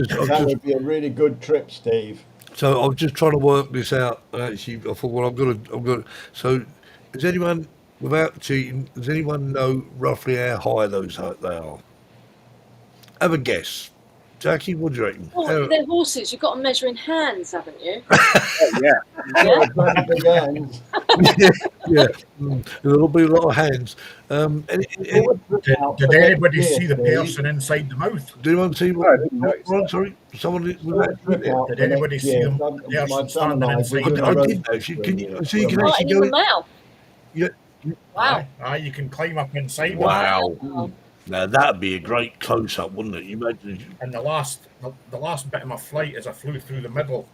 That would be a really good trip, Steve. So I was just trying to work this out. Actually, I thought, well, I'm gonna. So, does anyone, without cheating, does anyone know roughly how high they are? Have a guess, Jackie. What do you reckon? Oh, they're horses. You've got to measure in hands, haven't you? Yeah. Yeah, bloody big hands. Yeah, there'll be a lot of hands. Did anybody see the person inside the mouth? Do anyone see No, I what? didn't notice Oh, that. sorry, someone was Sort of trip out Did for anybody next see year. them? Some- They're My son and standing I, inside we're the doing I a road did trip actually. for Can a you year. so you can Right actually in go? the mouth. Yeah. Wow. Aye, you can climb up inside them. Wow. Now that'd be a great close up, wouldn't it? You imagine. And the last bit of my flight, as I flew through the middle,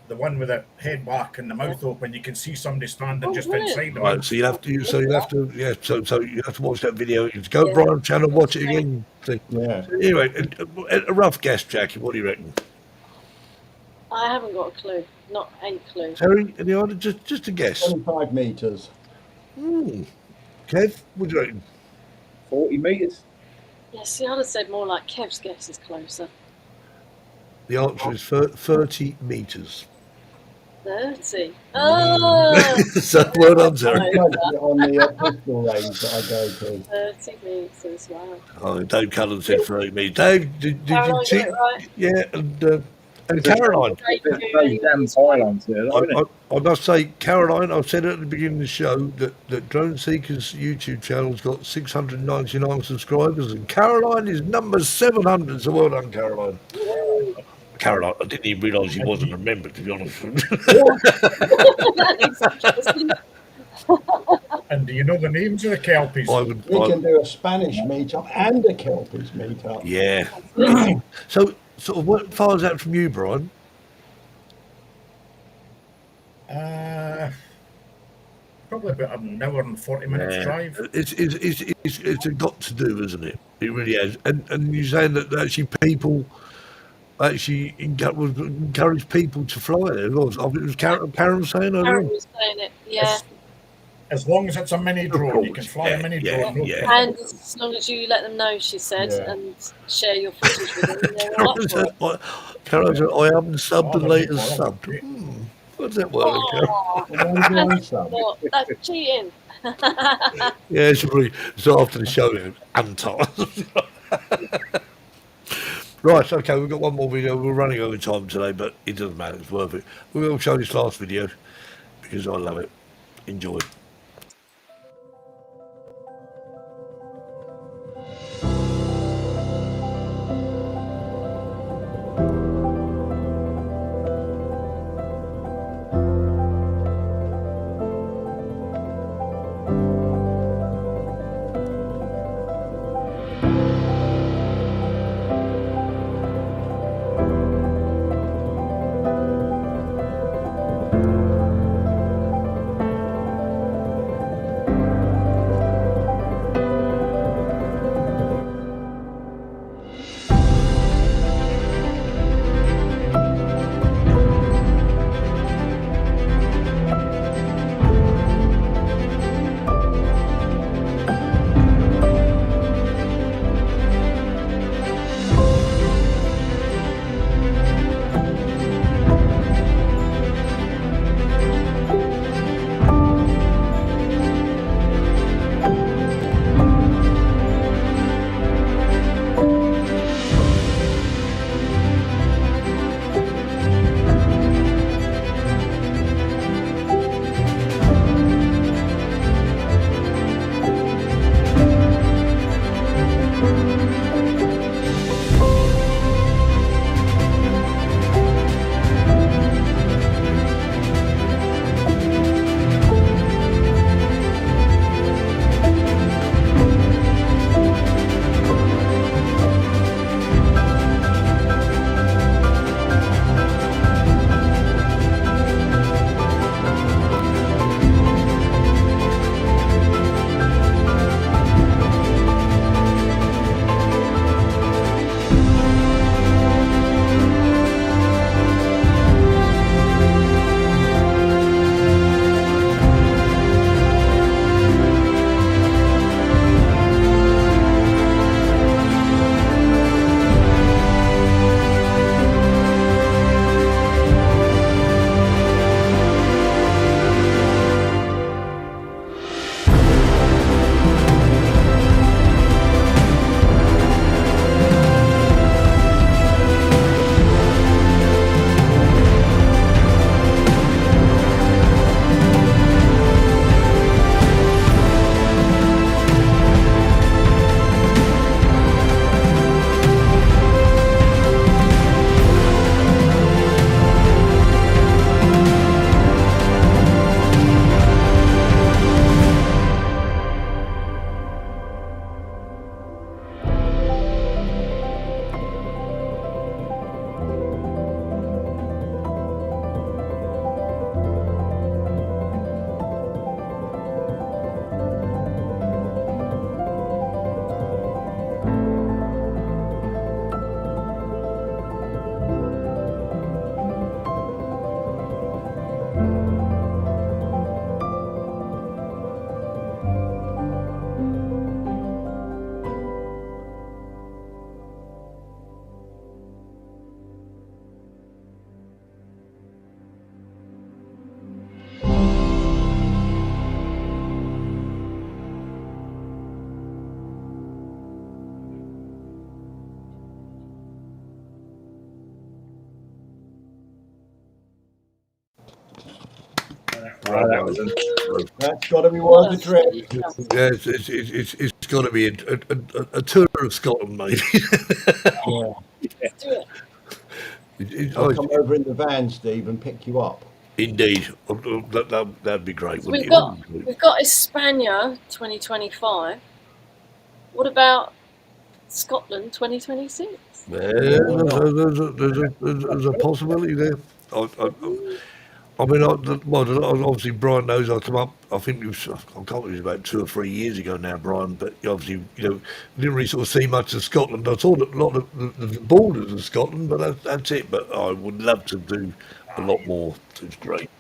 the one with the head back and the mouth open, you can see somebody standing just inside the Right, mouth. so you have to. So you have to. Yeah. So you have to watch that video. You go Brian channel, watch it again. See. Yeah. So anyway, a rough guess, Jackie. What do you reckon? I haven't got a clue. Not a clue. Terry, any other? Just a guess. 25 meters. Kev, what do you reckon? 40 metres. Yeah, see, I'd have said more like Kev's guess is closer. The answer is 30 meters. 30. Oh! So well done, Terry. I judged it on the pistol range that I go to. 30 metres, wow. Oh, Dave Cullen said 30 meters. Dave, did you Caroline see? got it right. Yeah, and Caroline. Those damn pylons there, isn't it? I must say, Caroline, I said at the beginning of the show that Drone Seeker's YouTube channel's got 699 subscribers, and Caroline is number 700. So well done, Caroline. Caroline, I didn't even realise he wasn't a member, to be honest with you. And do you know the names of the Kelpies? We can do a Spanish meetup and a Kelpies meetup. Yeah. So, sort of, what far is that from you, Brian? Probably about an hour and 40 minutes drive. It's a got to do, isn't it? It really has. And you're saying that actually people actually encourage people to fly there. I think it was Karen saying earlier. Karen was saying it, yeah. As long as it's a mini drone, you can fly a mini drone. And as long as you let them know, she said, and share your footage with them. Karen said, I haven't subbed and later subbed. What does that work? That's cheating. Yeah, so after the show, Anton. Right, okay, we've got one more video. We're running over time today, but it doesn't matter. It's worth it. We will show this last video because I love it. Enjoy. That was That's got to be one of the dreams. Yeah, it's got to be a tour of Scotland, maybe. Yeah. Let's do it. I'll come over in the van, Steve, and pick you up. Indeed, that'd be great. So Wouldn't we've got España 2025. What about Scotland 2026? There's a possibility there. Obviously Brian knows I come up. I think it was, I can't remember, it was about 2 or 3 years ago now, Brian. But obviously, didn't really sort of see much of Scotland. I saw a lot of the borders of Scotland, but that's it. But I would love to do a lot more. It's great.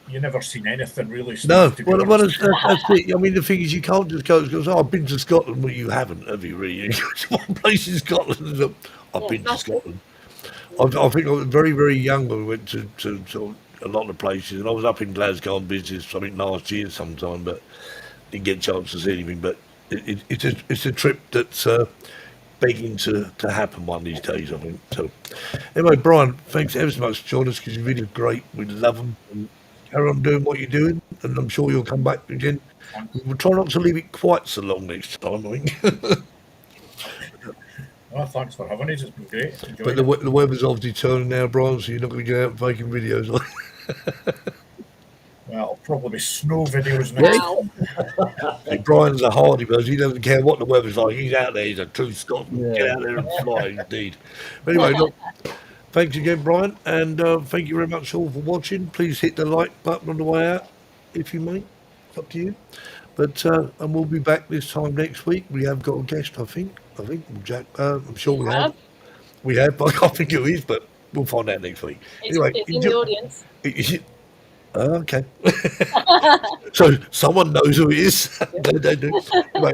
You never seen anything really. Steve, No, to be well, honest. that's it. I mean, the thing is, you can't just go. Oh, I've been to Scotland. Well, you haven't, have you? Really? One place in Scotland. I've been to Scotland. I think I was very, very young when we went to a lot of places, and I was up in Glasgow on business. I think last year sometime, but didn't get a chance to see anything. But it's a trip that's begging to happen one of these days, I think. So, anyway, Brian, thanks ever so much for joining us, because you're really great. We love them. And carry on doing what you're doing, and I'm sure you'll come back again. We'll try not to leave it quite so long next time, I think. Oh, thanks for having us. It's been great. But the weather's obviously turning now, Brian, so you're not going to get out making videos. Well, it'll probably be snow videos now. Hey, Brian's a hardy person. He doesn't care what the weather's like. He's out there. He's a true Scotsman. Yeah. Get out there and fly, indeed. But anyway, look, thanks again, Brian, and thank you very much all for watching. Please hit the like button on the way out, if you may. It's up to you. But and we'll be back this time next week. We have got a guest, I think, Jack. I'm sure we have. We have, but I can't think who it is, but we'll find out next week. Anyway, It's in the audience. Okay. So someone knows who it is. They do. Anyway,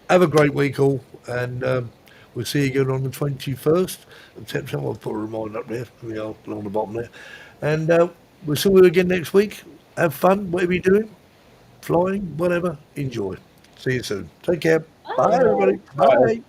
have a great week all, and we'll see you again on the 21st of September. I'll put a reminder up there. We are along the bottom there. And we'll see you again next week. Have fun, whatever you're doing. Flying, whatever. Enjoy. See you soon. Take care. Bye everybody. Bye.